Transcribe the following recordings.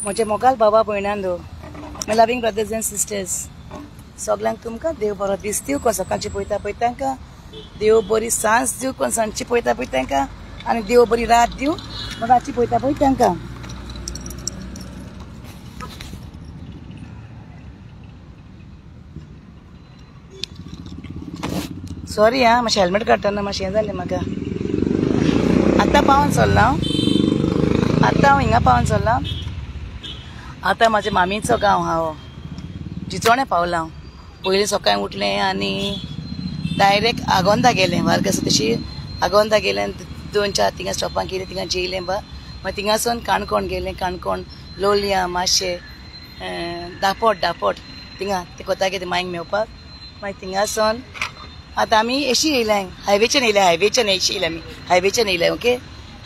म्हजे मोगाल बाबा भयणांदो, माय loving brothers end sisters, सगळ्यांक तुमकां देव बरो दीस दिवं. कोण सकाळची पळयता पळय तांकां देव बरी सांज दिवं. कोण सांजची पळयता पळय तांकां आनी देव बरी रात दिवं. कोण रातची पळयता पळय तांकां. सॉरी आं, मातशें हेल्मेट काडटना मातशें हें जालें म्हाका. आतां पावून चल्लां हांव. आतां हांव हिंगा पावून चल्लां. आतां म्हाज्या मामीचो गांव हांव चिंचोण्या पावलां हांव. पयलीं सकाळीं उठलें आनी डायरेक्ट आगोंदा गेलें. वार्ग आसा तशी आगोंदा गेलें. 2-4 थिंगा स्टॉपांक गेलें. थिंगा जेयलें बा. मागीर थिंगासून काणकोण गेलें. काणकोण लोलयां मातशें दापोट थिंगा ते कोतागे ते मांयक मेवपाक. मागीर थिंगासून आतां आमी एशी येयल्याय. हायवेच्यान येयल्या आमी. हायवेच्यान येयल्याय. ओके,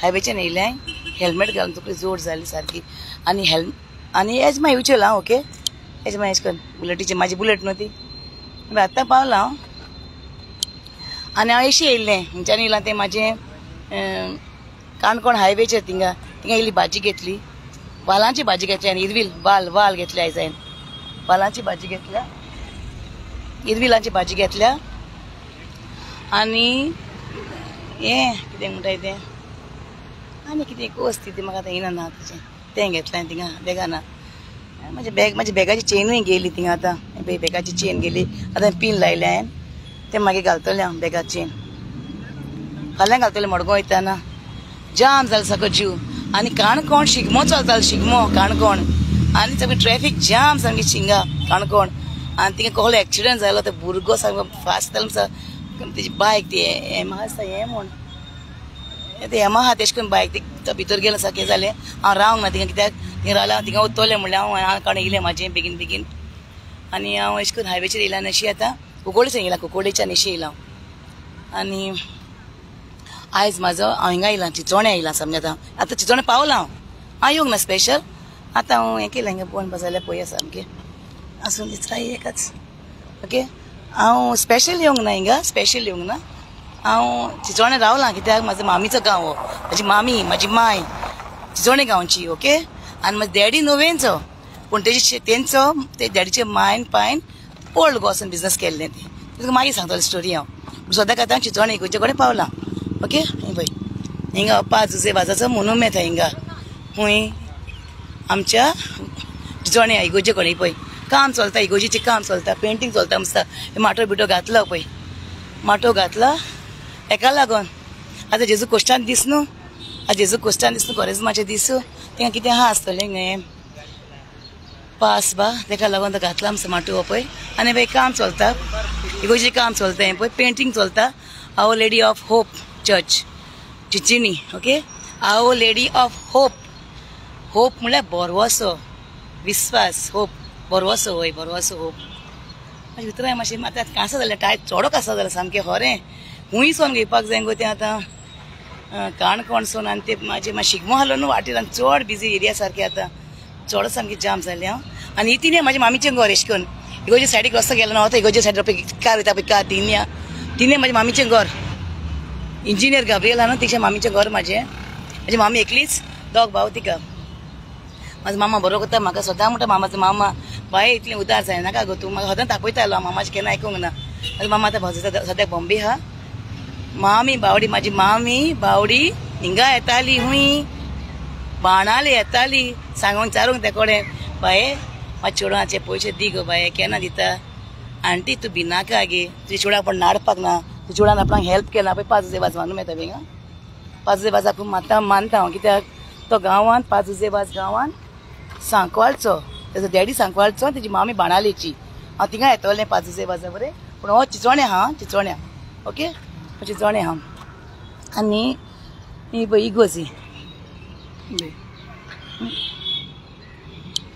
हायवेच्यान येयल्याय. हेल्मेट घालून तकली जोड जाली सारकी. आनी एज मागीर येवचें हांव. ओके, एज मागीर एश करून बुलेटीची म्हाजी बुलेट न्हू ती. आतां पावलां हांव आनी हांव एशी येयल्लें. हांगच्यान येयलां तें म्हाजें काणकोण हायवेचेर. थिंगा इल्ली भाजी घेतली. वालांची भाजी घेतली आनी इरवील वाल घेतले आयज हांवें. वालांची भाजी घेतल्या, इरविलांची भाजी घेतल्या आनी हें कितें म्हणटाय तें आनी कितें कोस ती म्हाका आतां येयना ना तें घेतलें थिंगा बॅगाना. म्हाजी बॅगाची चेनूय गेली थिंगा. आतां बॅगाची चेन गेली. आतां पीन लायलें हांवें. तें मागीर घालतलें हांव बॅगा चेन. फाल्यां घालतलें मडगांव वयताना. जाम जालो सगळो जीव. आनी काणकोण शिगमो चलतालो. शिगमो काणकोण आनी सगळी ट्रॅफीक जाम सामकी शिंगा काणकोण. आनी थिंगा कसलो एक्सिडंट जालो. तो भुरगो सामको फास्ट जालो. तेजी बायक ती हेमा आसता हें म्हूण ते हेमा आहा तेश करून बायक तो भितर गेलो सारकें जालें. हांव रावंक ना थिंगा. कित्याक थिंगा रावलें थिंगा वतलें म्हणलें हांव काडून येयलें म्हाजें बेगीन आनी हांव अशें करून हायवेचेर येयलां. आनी अशी आतां कुंकोळेच्यान येयलां. कुंकोळेच्यान अशी येयलां आनी आयज म्हाजो हांव हिंगा येयलां. चिंचोण्या येयलां सामकें. आतां चिंचोण्या पावलां हांव येवंक ना स्पेशल. आतां हांव हें केलें हिंगा पळोवन जाल्यार पळया सामकें आसून दिसता एकच. ओके, हांव स्पेशल येवंक ना हिंगा. स्पेशल येवंक ना. हांव चिंचोण्या रावलां कित्याक म्हाजो मामीचो गांव हो. म्हाजी मामी म्हाजी माय चिंचोणे गांवची. ओके, आनी म्हाजो डॅडी नोवेंचो पूण तेंचो ते डॅडीचे मायन पायन ओल्ड गोसन बिजनस केल्लें. तें तुका मागीर सांगतलें स्टोरी हांव. सद्याक आतां चिंचोणे इगोजे कडेन पावलां. ओके, पळय हिंगा पाजुजे वाजाचो मोनुमेंट आहा हिंगा. खूंय आमच्या चिंचोण्या इगोजे कडेन पळय काम चलता. इगोजेचें काम चलता. पेंटींग चलता मस्त. माटो बिटो घातलो पळय. माटो घातला हेका लागोन. आतां जेजू कोश्टान दीस न्हू. आतां जेजू कोश्टान दीस न्हू. कोरेजमाचे दीस. थिंगा कितें आहा आसतलें हें पास बा तेका लागोन तो घातला मस्त माटो हो पळय. आनी पळय काम चलता. इगोजेचें काम चलता. हें पळय पेंटींग चलता. Our Lady of Hope church चिचिनी. Okay, Our Lady of Hope. Hope म्हळ्यार बोरवोसो विस्वास. होप बोरवोसो. वय बोरवोसो होप. म्हाजे भितर मातशें आतां कांसा जालें. टायट चोडो कांसा जालें सामकें खरें. खूंय सोन घेवपाक जाय गो तें आतां काणकोण सोन. आनी तें म्हाजें शिगमो आहलो न्हू वाटेर. आनी चड बिजी एरिया सारकें आतां चोड सामकें जाम जालें हांव. आनी ही तिने म्हाजे मामीचें घर एश करून इगोजे सायडीक रस्तो गेलो ना. वता इगोजे सायडीक कार वयता पळय कार तिने म्हाजे मामीचें घर. इंजिनियर गाब्रिएल आहा न्हू तिच्या मामीचें घर म्हाजें. म्हाजी मामी एकलीच. दोग भाव तिका. म्हाजो मामा बरो करता म्हाका. सदां म्हणटा मामाचो मामा बाय इतलें उदार जायनाका गो तूं. म्हाका सदां तापयतालो हांव. मामाचें केन्ना आयकूंक ना. म्हाजो मामा आतां सद्याक बॉम्बे आहा. मामी बावडी म्हाजी मामी बावडी हिंगा येताली. हुंय बाणाले येताली. सांगूंक चारूंक ते कडेन बाये म्हाज्या चेडवाचे पयशे दी गो बाये. केन्ना दिता. आंटी तूं भिनाका गे. तुज्या चेडवाक पण नाडपाक ना. तुज्या चेडवान आपणाक हेल्प केला पळय. पाजुजेबाज मानूं येता हिंगा. पाजुजेबाजा खूब मानता हांव. कित्याक तो गांवांत पाजुजेबाज गांवांत सांकवाळचो. तेजो डॅडी सांकवाळचो. तेजी मामी बाणालेची. हांव थिंगा येतलें पाजुजेबाजा बरें. पूण हो चिंचोण्या आहा. चिंचोण्या. ओके, चिंचोण्या आहा. आनी ही पळय इगोजी.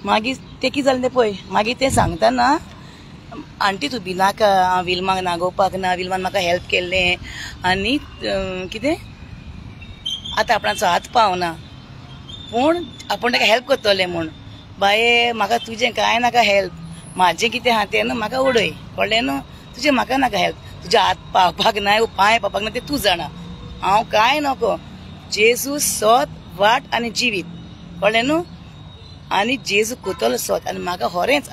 मागीर तें कितें जालें तें पळय. मागीर तें सांगतना आंटी तूं भिनाका. हांव विल्माक नागोवपाक ना. विल्मान म्हाका हेल्प केल्लें. आनी कितें आतां आपणाचो हात पावना पूण आपूण ताका हेल्प करतलें म्हूण. बाये म्हाका तुजें कांय नाका हेल्प. म्हाजें कितें आहा तें न्हू म्हाका उडय. कळ्ळें न्हू. तुजें म्हाका नाका हेल्प. तुजे हात पावपाक नाय पांय पावपाक ना तें तूं जाणा. हांव कांय नको. जेजू सोत वाट आनी जिवीत. कळ्ळें न्हू. आनी जेजू कोतलो सोत आनी म्हाका होरेंच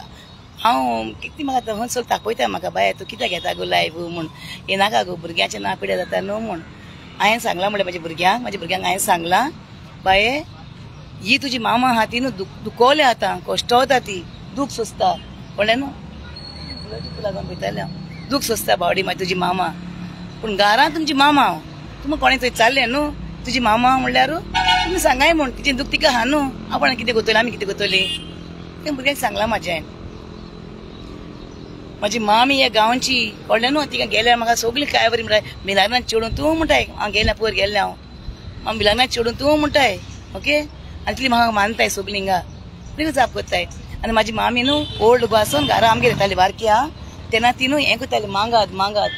हांव कितें म्हाका हंसोल तापयता म्हाका बाय तूं कित्याक घेता गो लायफ म्हूण हें नाका गो भुरग्यांचें ना पिड्यार जाता न्हू म्हूण हांवें सांगलां म्हणलें म्हाज्या भुरग्यांक हांवें सांगलां बाये ही तुजी मामा आहा ती न्हू दुखोवले आतां कश्टवता ती दूख सोंसता कळ्ळें न्हू लागून पळयतालें हांव दूख सोंसता बावडी म्हाजी तुजी मामा पूण घरांत तुमची मामा हांव तुमकां कोणें थंय चाललें न्हू तुजी मामा म्हणल्यार तुमी सांगाय म्हूण तिचें दूख तिका आहा न्हू आपण कितें करतलीं आमी कितें करतलीं तें भुरग्यांक सांगलां म्हाजें म्हाजी मामी ह्या गांवची कळ्ळें न्हू तिका गेल्यार म्हाका सगळीं काय बरी म्हणटाय मिलाग्रांत चेडून तूं म्हणटाय हांव गेल्या पयर गेल्लें हांव मिलाग्रांत चेडून तूं म्हणटाय ओके आनी ती म्हाका मानताय सगळीं हिंगा तिका जाप करताय आनी म्हाजी मामी न्हू ओल्ड गोवासून घरा आमगेर येताली बारकी आहा तेन्ना ती न्हू हें करताली मांगात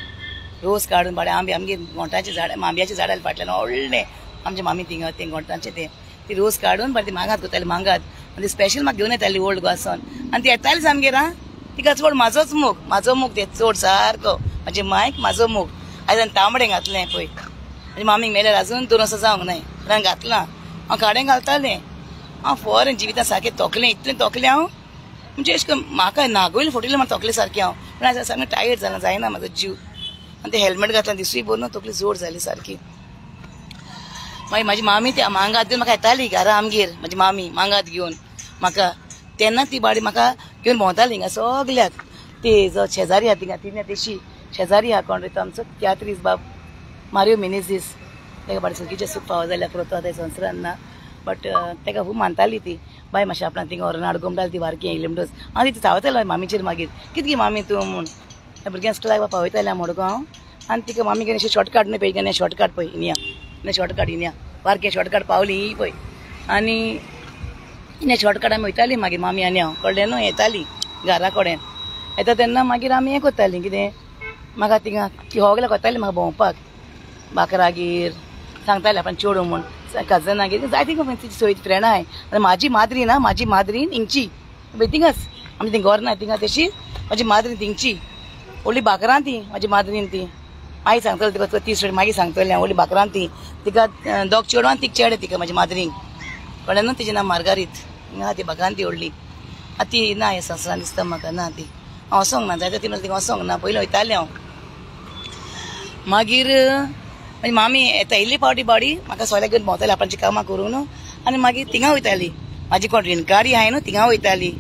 रोस काडून बाडे आमगे गोंठाचें झाड आंब्याचें झाड फाटल्यान व्हडलें आमच्या मामी थिंगा तें गोंठाचें तें ती रोस काडून बारी ती मांगात करताली मांगात आनी ती स्पेशल म्हाका घेवन येताली ओल्ड गोवासून आनी ती येतालीच आमगेर आं तिका चड म्हाजो मोग ते चड सारको म्हाजे मायक म्हाजो मोग आयज हांवें तांबडें घातलें पळय म्हाजी मामीक मेल्यार अजून 2 वर्सां जावंक नाय रान घातलां हांव काडें घालतालें हांव फॉरेन जिवितां सारकें तोकलें इतलें तोकलें हांव म्हणजे अशें करून म्हाका नागोयले फुटिल्लें म्हाका तोकलें सारकें हांव पूण आयज सामकें टायर्ड जालां जायना म्हाजो जीव आनी तें हेल्मेट घातलें दिसूय बरो तोकली जोड जाली सारकी मागीर म्हाजी मामी ती मांगात घेवन म्हाका येताली घरा आमगेर म्हाजी मामी मांगात घेवन म्हाका तेन्ना ती बाडी म्हाका घेवन भोंवताली हिंगा सगल्याक ती जो शेजारी आहा थिंगा तिने तेशी शेजारी आहा कोण रे तो आमचो तियात्रीस बाब मारियो मिनेझीस तेका बाडी सगळीचे सूख फावो जाल्यार पुरो तो संवसारान ना बट तेका खूब मानताली ती बाय मातशें आपणाक थिंगा व्हरून आडगोमडाली ती वारकी येयली म्हणटच हांव ती चावतालें मामीचेर मागीर कितें गे मामी तूं म्हूण त्या भुरग्यांक स्कुलाक पावयतालें मडगो हांव आनी तिका मामी गेले शॉर्टकट न्हय पळय गेले शॉर्टकट पळय इनिया शॉर्टकट इनिया वारकें शॉर्टकट पावली ही पळय आनी इने शॉर्टकट आमी वयतालीं मागीर मामी आनी हांव कळ्ळें न्हू येतालीं घरा कडेन येता तेन्ना मागीर आमी हें करतालीं कितें म्हाका थिंगा हो गेल्यार कोतालीं म्हाका भोंवपाक बाकरागेर सांगतालें आपण चेडूं म्हूण कजनागेर जायती तिची सोय फ्रेंड आहाय आनी म्हाजी माद्रीन हिंगची थिंगाच आमी थिंग गोरना थिंगा तशी म्हाजी माद्रीन थिंगची व्हडली बाकरां ती म्हाजी माद्रीन ती मागीर सांगतलें तिका 30 मागीर सांगतलें व्हडली बाकरां ती तिका दोग चेडूं आनी तिका चेडे तिका म्हाजी माद्रींक कळ्ळें न्हू तिचें नांव मार्गारीत ना ती बागान ती व्हडली ती ना हे संवसारान दिसता म्हाका ना ती हांव वसोंक ना जायते तिका थिंगा वसोंक ना पयलीं वयतालें हांव मागीर म्हाजी मामी येता येयल्ली फावटी बाडी म्हाका सोयल्याक घेवन भोंवताली आपणाची कामां करून आनी मागीर थिंगा वयताली म्हाजी कोण रिणकारी आहाय न्हू थिंगा वयताली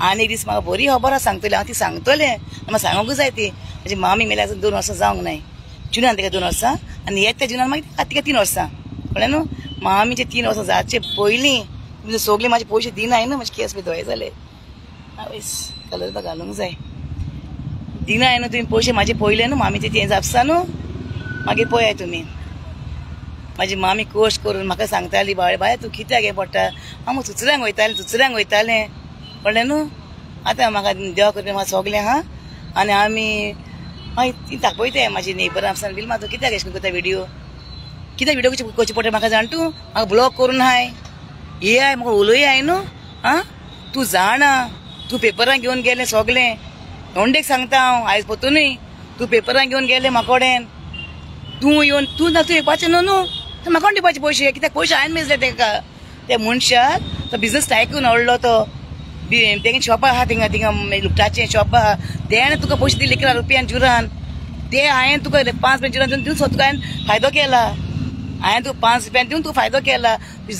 आनी एक दीस म्हाका बरी खबर आहा सांगतलें हांव ती सांगतलें म्हाका सांगूंकूच जाय ती म्हाजी मामी मेल्यार अजून 2 वर्सां जावंक नाय जुनान तिका 2 वर्सां आनी येता जुनान मागीर तिका 3 वर्सां कळ्ळें न्हू मामीचे 3 वर्सां जावचे पयलीं सगळे म्हाजे पयशे दिनाय न्हू म्हाजे केस बी धोय जाले आवयस कलर बा घालूंक जाय दिनाय न्हू तुमी पयशे म्हाजे पयले न्हू मामीचे तें जापसा न्हू मागीर पळयात तुमी म्हाजी मामी कोश करून म्हाका सांगताली बाय तूं कित्याक हें पडटा हांव चुचऱ्यांक वयतालें कळ्ळें न्हू आतां म्हाका देवा करपी म्हाका सगलें आहा आनी आमी मागीर ती दाखयताय म्हाजी नेबरां आसा बील म्हाका कित्याक अशें करता विडियो कित्याक विडियो करचे पडटा म्हाका जाण तूं म्हाका ब्लॉक करून हाय हे हाय म्हाका उलोय हाय न्हू आं तूं जाणा तूं पेपरान घेवन गेलें सगलें नोंडेक सांगता हांव आयज पतूनय तूं पेपरान घेवन गेलें म्हाका कडेन तूं येवन तूं येवपाचें न्हू म्हाका कोण दिवपाचे पयशे कित्याक पयशे हांवें मेजले तेका त्या मनशाक तो बिजनस टायकून व्हडलो तो तेगे शॉप आहा थिंगा लुकटाचें शॉप आहा तेणें तुका पयशे दिले 11 रुपयान जुरान ते हांवें तुका 5 रुपया जुरान दिवन तुका हांवें फायदो केला हांवें तुका 5 रुपयान दिवन तुका फायदो केला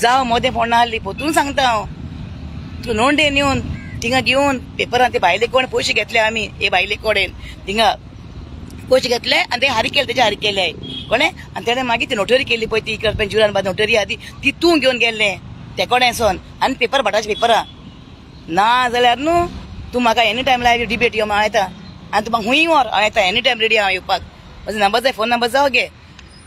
जावं मोदें फोंड नाहली पोतून सांगता हांव तूं नोंडे नेवन थिंगा घेवन पेपरान ते भायले कोण पयशे घेतले आमी हे भायले कडेन थिंगा पयशे घेतले आनी ते हारी केले तेजे हारी केले कळ्ळें आनी तेणें मागीर ती नोटरी केली पळय ती 11 रुपया जुरान बाद नोटरी आहा ती तूं घेवन गेल्लें ते कडेन सोन आनी पेपर भाटाचे पेपरां ना जाल्यार न्हू तूं म्हाका एनी टायम लायव डिबेट यो हांव येता आनी तूं म्हाका खूंय व्हर हांव येता एनी टायम रेडी हांव येवपाक म्हजो नंबर जाय फोन नंबर जावं गे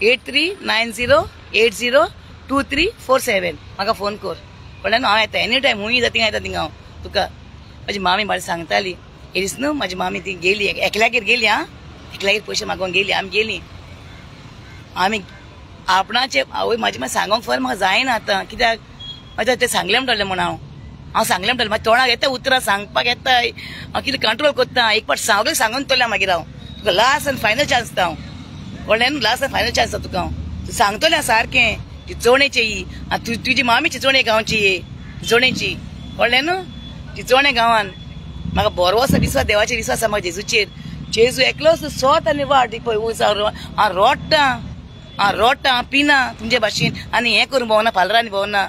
8390802347 म्हाका फोन कर कळ्ळें न्हू हांव येता एनी टायम खूंय थिंगा येता थिंगा हांव तुका म्हाजी मामी बारी सांगताली हे दीस न्हू म्हाजी मामी ती गेली एकल्यागेर गेली आं एकल्यागेर पयशे मागोवन गेली आमी आपणाचे आवय म्हाजी मागीर सांगोंक फर म्हाका जायना आतां कित्याक म्हाज्या ते सांगलें म्हणटलें म्हण हांव सांगलें म्हणटलें म्हाज्या तोंडाक येता उतरां सांगपाक येता हांव कितें कंट्रोल करता एक पाट सगळें सांगून तोल्या मागीर हांव तुका लास्ट आनी फायनल चान्स दिता हांव कळ्ळें न्हू लास्ट आनी फायनल चान्स दिता तुका हांव सांगतलें सारकें चिचोणेची आनी तुजी मामी चिचोणे गांवची चिचोणेची कळ्ळें न्हू चिंचोणे गांवान म्हाका बरोसो विश्वास देवाचेर विश्वास आसा म्हाका जेजूचेर जेजू एकलोच सोत आनी वाट पळय हांव रोडटां पिना तुमचे भाशेन आनी हें करून भोंवना फालरांनी भोंवना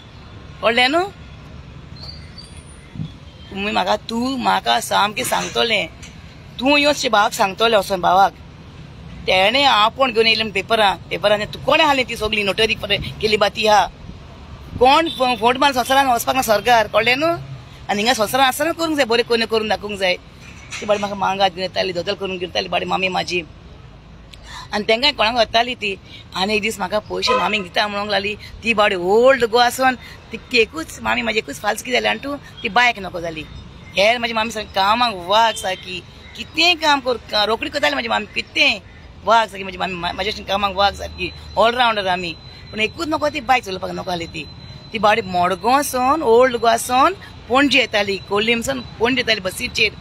कळ्ळें न्हू तूं म्हाका सामकें सांगतोलें तूं येवचें भावाक सांगतोलें वचोन भावाक तेणें आपूण घेवन येयलें पेपरान तूं कोणें हालें ती सगळी नोटरी केली बाती हा कोण फोट मारून संवसारान वचपाक ना सरकार कळ्ळें न्हू आनी हिंगा संवसारान आसतना करूंक जाय बरें कोणी करून दाखोवंक जाय ती बाडी म्हाका मांगात घेवन येताली दोतोल करून घेवन येताली बाडी मामी म्हाजी आनी तेंकाय कोणाक वताली ती आनी एक दीस म्हाका पयशे मामीक दिता म्हणूंक लागली ती बाडी ओल्ड गो आसोन ती एकूच मामी म्हाजी एकूच फाल्स कितें जाली आनी तूं ती बायक नको जाली हेर म्हाजी मामी सारकी कामाक वाग सारकी कितेंय काम कर रोकडी करताली म्हाजी मामी कितेंय वाग सारकी म्हाजी मामी म्हाज्या भशेन कामाक वाग सारकी ऑलरावंडर आमी पूण एकूच नको ती बायक चलोवपाक नको जाली ती बाडी मडगांवसून ओल्ड गोवासून पणजे येताली कोल्लीमसून पणजे येताली बसीचेर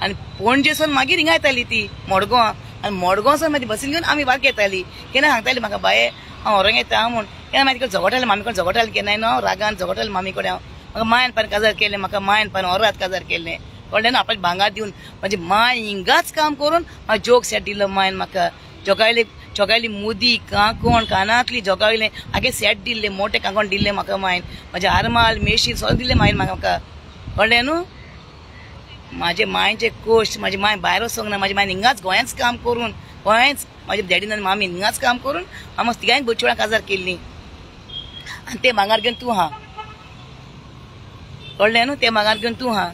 आनी पणजेसून मागीर हिंगा येताली ती मडगांव आनी मडगांवसून मागीर बसीन घेवन आमी बारके येताली केन्ना सांगताली म्हाका बाये हांव व्हरोंक येता म्हूण केन्ना मागीर झगडटालें मामी कडेन झगडटालें केन्नाय न्हू रागान झगडटालें मामी कडेन हांव म्हाका मायन पान काजार केलें म्हाका मायन पान होरात काजार केलें कळ्ळें न्हू आपल्या भांगार दिवन म्हाजी माय हिंगाच काम करून म्हाका जोग सेट दिलो मायन म्हाका जोगायली मुदी कांकोण कानांतली जोगायलें आगे सेट दिल्ले मोठे कांकोण दिल्ले म्हाका मायन म्हाजे आरमाल मेशीन सगळें दिल्लें मायन म्हाका कळ्ळें न्हू म्हाजे मायचे कोश्ट म्हाजी माय भायर वचोंक ना म्हाजी मायन हिंगाच गोंयांच काम करून गोंयांच म्हाजे डॅडीन आनी मामी हिंगाच काम करून आमकां तिगांय बोचोळ्यां काजार केल्लीं आनी ते भांगार घेवन तूं हा कळ्ळें न्हू ते भांगार घेवन तूं हा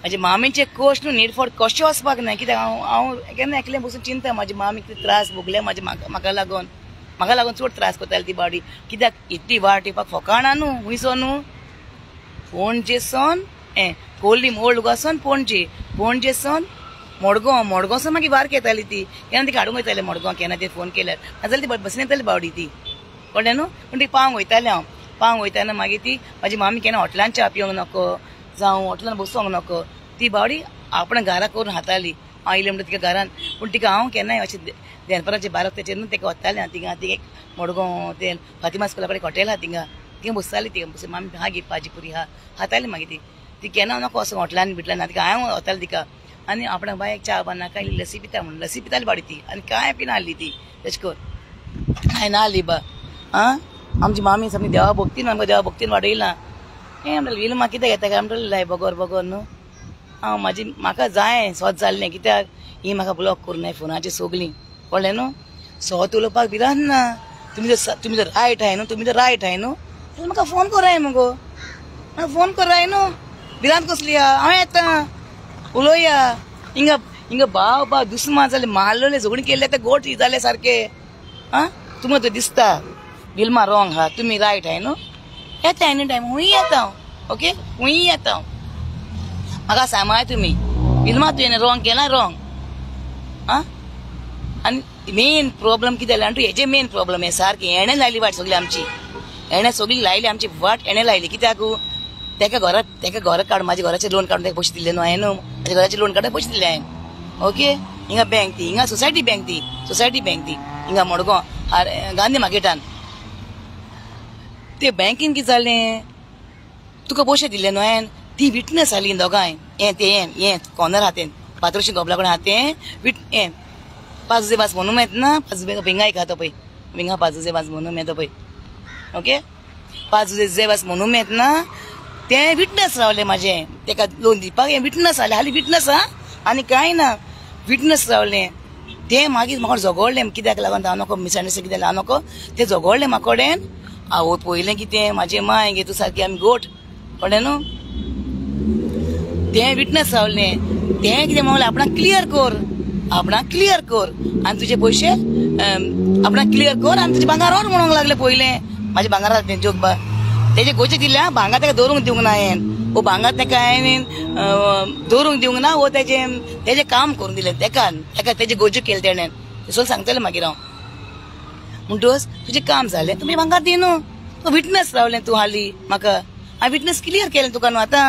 म्हाजे मामीचे कोश्ट न्हू नीडफॉड कशें वचपाक ना कित्याक हांव केन्ना एकलें बसून चिंता म्हाजी मामी कितें त्रास भोगले म्हाका लागून चड त्रास करताली ती बाडी कित्याक इतली वाट येवपाक फकाणा न्हू हुंयसो न्हू पणजेसून कोल्लीम ओल्ड गोवासून पणजेसून मडगांवसून मागीर बारके येताली ती केन्ना ती हाडूंक वयतालें मडगांव केन्ना ते फोन केल्यार नाजाल्यार ती बसीन येताली बावडी ती कळ्ळें न्हू पूण ती पावंक वयतालें हांव पावंक वयताना मागीर ती म्हाजी मामी केन्ना हॉटेलान च्या पिवंक नको जावं हॉटेलान बसोंक नको ती बावडी आपण घरा करून हाताली हांव येयलें म्हणटा तिका घरान पूण तिका हांव केन्नाय अशें देनपराचे बाराक तेचेर न्हू तेका वतालें तिका एक मडगांव ते फातिमा स्कुला कडेन हॉटेल आहा तिंगा बसताली ती मामी हा गे भाजी पुरी हा हाताली मागीर ती केन्ना नको असो हॉटेलान बिटलान तिका हांव वतालें तिका आनी आपणाक बायक च्या बांद नाका लसी पिता म्हणून लसी पिताली बाडी ती आनी कांय पिना हाडली ती तेश करून हांवें ना हाडली बा आमची मामी सामकी देवा भक्तीन वाडयलां हें म्हणलें विलमा कितें घेता काय म्हणलें लाय बगोर न्हू हांव म्हाका जाय स्वत जाल्लें कित्याक ही म्हाका ब्लॉक करून नाय फोनाचेर सगलीं कळ्ळें न्हू स्वत उलोवपाक भिरांत ना तुमी जर रायट आहाय न्हू म्हाका फोन कराय मुगो म्हाका फोन कराय न्हू भिरांत कसली हा हांव येता उलोवया हिंगा बाव दुस्मान जाले मारलेले झगडी केल्ले ते गोट जाले सारके तुमकां तो दिसता विलमा रॉंग हा तुमी रायट आहाय न्हू येता एनी टायम हुंय येता ओके हुंय येता म्हाका सांगाय तुमी विलमा तुवें रॉंग केला रॉंग आनी मेन प्रॉब्लम कितें जालें जाणा हेजे मेन प्रॉब्लम हे सारकी हेणें लायली वाट सगळी आमची हेणें सगळी लायली आमची वाट हेणें लायली कित्याक तेका घर काड म्हाज्या घराचें लोन काडून तेका पयशे दिल्ले न्हू हांवें न्हू म्हाज्या घराचें लोन काडून पयशे दिल्ले हांवें ओके हिंगा बँक ती हिंगा सोसायटी बँक ती हिंगा मडगांव गांधी मार्केटान ते बँकेन कितें जालें तुका पयशे दिल्ले न्हू हांवें ती विटनस जाली दोगांय हें कॉर्नर हातें पात्रोशी गोबला कडेन हातें 5 जुजेबाज म्हणून येता ना 5 भिंगा एक हातो पळय भिंगा 5 जुजेबाज म्हणून येता पळय ओके 5 जुजेबाज म्हणून येता ना ते विटनस रावले म्हाजे तेका लोन दिवपाक हें विटनस जालें हालीं विटनस आनी कांय ना विटनस रावलें ते मागीर म्हाका झगडलें कित्याक लागून हांव नको मिसअंडरस्टँडिंग कितें हांव नको ते झगडलें म्हाका कडेन हांव पयलें कितें म्हाजें माय गे तूं सारकी आमी गोट कळ्ळें न्हू तें विटनस रावलें तें कितें म्हणलें आपणाक क्लियर कर आनी तुजे पयशे आपणाक क्लियर कर आनी तुजे भांगार व्हर म्हणूंक लागलें पयलें म्हाजे भांगार तें जोग बा तेजे गोंयचे दिले भांगार तेका दवरूंक दिवंक ना हांवें वो भांगार तेका हांवें दवरूंक दिवंक ना वो तेजें काम करून दिलें तेका तेजे गोंयचे केलें तेणें सगळें सांगतलें मागीर हांव म्हणटोच तुजें काम जालें तुमी भांगार दी न्हू तूं विटनस रावलें तूं हालीं म्हाका हांवें विटनस क्लियर केलें तुका न्हू आतां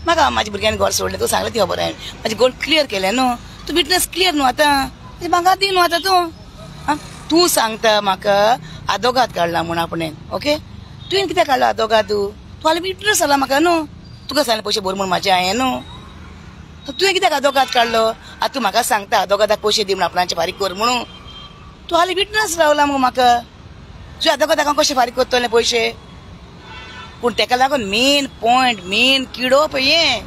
म्हाका म्हाज्या भुरग्यांनी घर सोडलें तूं सांगलें ती खबर हांवें म्हाजें गोल क्लियर केलें न्हू तूं विटनस क्लियर न्हू आतां तुजें भांगार दी न्हू आतां तूं सांगता म्हाका आदोगाद काडला म्हूण आपणें ओके तुवें कित्याक काडलो आदोगाद तूं हालीं विटनस जाला म्हाका न्हू तुका सांगलें पयशे भर म्हूण म्हाजे हांवें न्हू तुवें कित्याक आदोगाद काडलो आतां तूं म्हाका सांगता आदोगादाक पयशे दी म्हूण आपणाचे फारीक कर म्हणून तूं हालीं विटनस रावला मुगो म्हाका तुवें आदोगादाक हांव कशें फारीक करतलें पयशे पूण ताका लागून मेन पॉयंट मेन किडो पळय हें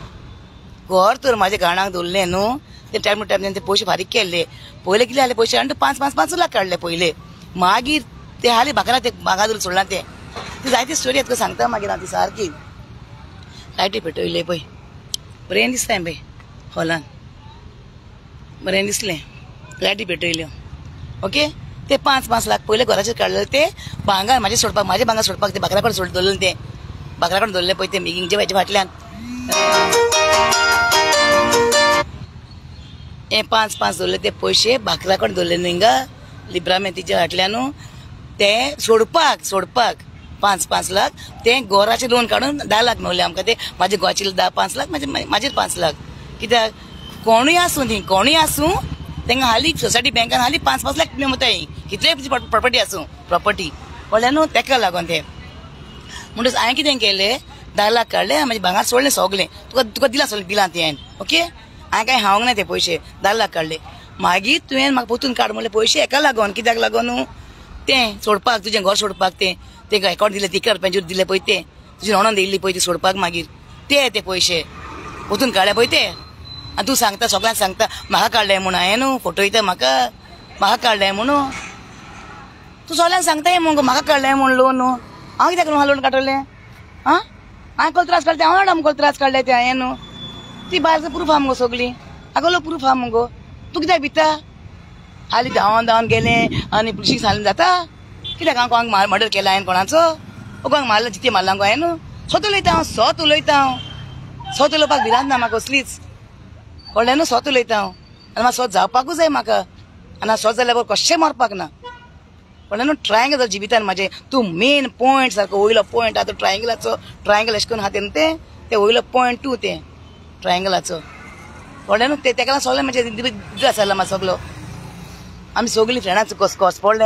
घर तर म्हाज्या घाणाक दवरलें न्हू ते टायम ते पयशे फारीक केल्ले पयले कितें जालें पयशे आनी 5 लाख काडले पयले मागीर ते हालीं भाकरा ते बागादूर सोडला ते जायती स्टोरी तुका सांगता मागीर हांव ती सारकी लायटी पेटयले पळय बरें दिसलें पळय हॉलान बरें दिसलें लायटी पेटयल्यो ओके ते 5 लाख पयले घराचेर काडले ते भांगर म्हाजे भांगर सोडपाक ते भाकरा कडेन सोड दवरले ते भाकरा कडेन दवरले पळय ते मिगींगचे हेजे फाटल्यान हे 5 दवरले ते पयशे भाकरा कडेन दवरले न्ही हिंगा लिब्रामेतीच्या फाटल्यान ते सोडपाक 5 लाख ते गोराचे लोन काडून 10 लाख मेवले आमकां ते म्हाजे गोवाचे 5 लाख म्हाजे 5 लाख कित्याक कोणूय आसूं तांकां हालीं सोसायटी बँकान हालीं 5 लाख मेवताय कितले प्रॉपर्टी आसूं प्रॉपर्टी म्हणल्यार न्हू ताका लागून ते म्हणटच हांवें कितें केलें 10 लाख काडले म्हाजे भांगर सोडलें सगलें तुका दिला सगलें दिलां तें ओके हांवें कांय हावंक ना ते पयशे 10 लाख काडले मागीर तुवें म्हाका परतून काड म्हणलें पयशे हेका लागून कित्याक लागून तें सोडपाक तुजें घर सोडपाक ते अकावंट दिले 30 रुपयांचेर दिले पळय ते तुजी नोणोन दिल्ली पळय ती सोडपाक मागीर ते पयशे परतून काडले पळय ते आनी तूं सांगता सगळ्यांक सांगता म्हाका काडले म्हूण हांवें न्हू फोटो येता म्हाका काडले म्हणून तूं सगळ्यांक सांगता मुगो म्हाका काडले म्हूण लोन न्हू हांव कित्याक न्हू लोन काडले आं हांवें कोल त्रास काडले हांव कोल त्रास काडले ते हांवें न्हू ती भायर प्रूफ आहा मुगो सगळीं आगोलो प्रूफ आहा मुगो तूं कित्याक भिता हालीं धांवन गेलें आनी पुलिशीक सांगलें जाता कित्याक हांव कोणाक मर्डर केला हांवें कोणाचो कोणाक मारला जिते मारला गो हांवें सोत उलयता हांव सोत उलोवपाक भिरांत ना म्हाका कसलीच कळ्ळें न्हू सोत उलयता हांव आनी म्हाका सोत जावपाकूच जाय म्हाका आनी हांव सोत जाल्यार बरोबर कशें मरपाक ना कळ्ळें न्हू ट्रायंगल जाता जिवितान म्हाजें तूं मेन पॉयंट सारको वयलो पॉयंट आतां ट्रायंगलाचो ट्रायंगल अशें करून आहा ते वयलो पॉयंट टू ते ट्रायंगलाचो कळ्ळें न्हू ते ताका सगळें म्हाजे दिवस आसलो म्हाका सगलो आमी सगळीं फ्रेंडांच कोस पडले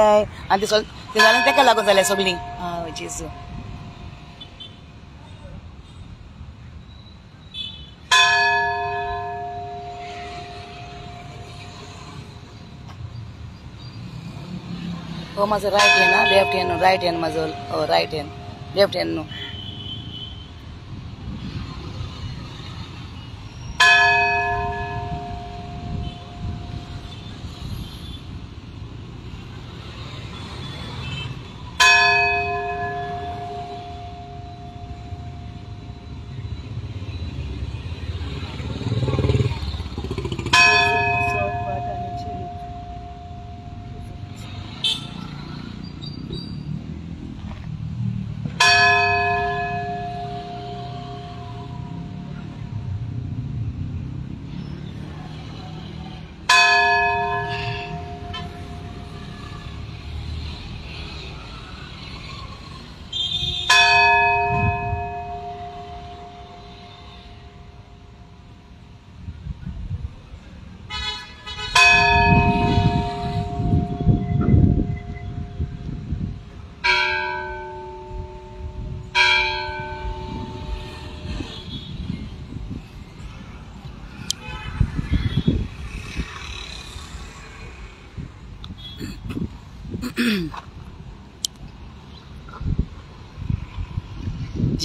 आनी ते जालें ताका लागून जालें सगळीं आं जेजू हो माझं राईट हँड ना लेफ्ट हँड राईट हँड माझं राईट हँड लेफ्ट हँड न्हू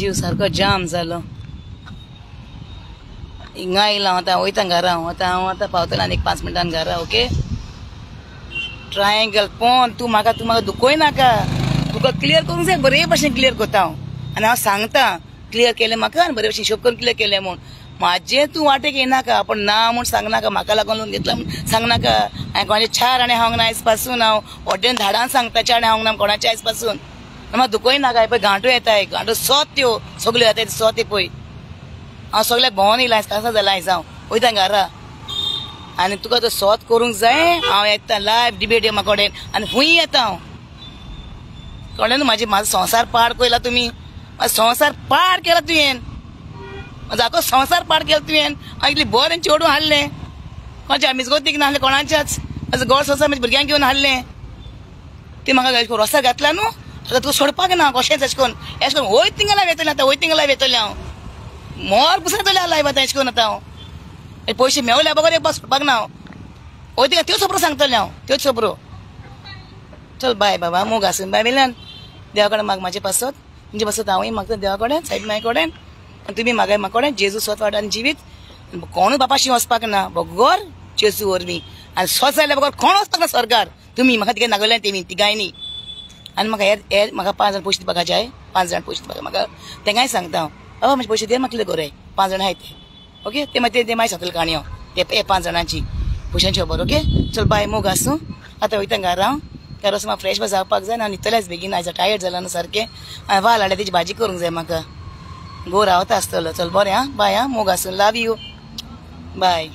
जीव सारको जाम जालो हिंगा येयला आतां वयता घरा हांव पावतलें आनी 5 मिनटान घरा ओके ट्रायंगल पोन तूं म्हाका दुखोय नाका तुका क्लियर करूंक जाय बरे भशेन क्लियर करता हांव आनी हांव सांगता क्लियर केलें म्हाका आनी बरे भशेन हिशोब करून क्लियर केलें म्हूण म्हाजें तूं वाटेक येनाका पण ना म्हूण सांगनाका म्हाका लागून लोन घेतला म्हूण सांगनाका हांवें कोणाचे 4 आणे हांवंक ना आयज पासून हांव व्हड्डेन धाडान सांगता 4 आणे हांवंक ना कोणाचे आयज पासून म्हाका दुखोय नाका पळय गांठो येताय गांठो सोत त्यो सगल्यो येताय सोत पळय हांव सगळ्याक भोंवोन येयला आयज कांसा जाला आयज हांव वयता घरा आनी तुका तो सोत करूंक जाय हांव येता लायव्ह डिबेट म्हाका कडेन आनी खूंय येता हांव कळ्ळें न्हू म्हाजो संवसार पाड केला तुमी म्हाजो संवसार पाड केला तुवें म्हाजो आख्खो संवसार पाड केला तुवें हांव इतली बरें चेडूं हाडलें कोणाच्या आमिजगोतीक ना हाडलें कोणाच्याच म्हाजो गोड संवसार म्हाज्या भुरग्यांक घेवन हाडलें ती म्हाका रोसार घातला न्हू आतां तूं सोडपाक ना कशेंच अशें करून वयत थिंगां वेतलें आतां वयत थिंगां वेतलें हांव मोर पुसतलें लायफ आतां अशें करून आतां हांव पयशे मेवल्या बगर एक सोडपाक ना हांव वयत थिंगां त्योच सोपरो सांगतलें हांव त्योच सोपरो चल बाय बाबा मोग आसून बाय बेल्यान देवा कडेन माग म्हाजे पासत म्हणजे पासत हांवूय मागता देवा कडेन सायब माय कडेन आनी तुमी मागाय म्हाका कडेन जेजू स्वत वाट आनी जिवीत कोणूय बापाशी वचपाक ना बगर जेजू वरवीं आनी स्वत जाल्यार बगर कोण वचपाक ना सरकार तुमी म्हाका तिका नागयल्यान तेमी तिगायनी आनी म्हाका हे म्हाका 5 जाण पयशे दिवपाक जाय 5 जाण पयशे दिवपाक म्हाका तेंगाय सांगता हांव हय म्हाजे पयशे दे म्हाका कितें गरय 5 जाण आहाय ते ओके ते मागीर ते मागीर सांगतले काणी हांव ते 5 जाणांची पयशांची खबर ओके चल बाय मोग आसूं आतां वयता घरा हांव घरा वचून म्हाका फ्रेश जावपाक जाय आनी न्हिदतलेंच बेगीन आयज टायर्ड जाला न्हू सारकें आनी वाल हाडल्या तेजी भाजी करूंक जाय म्हाका गो रावता आसतलो चल बरें आं बाय आं मोग आसूं लव यू बाय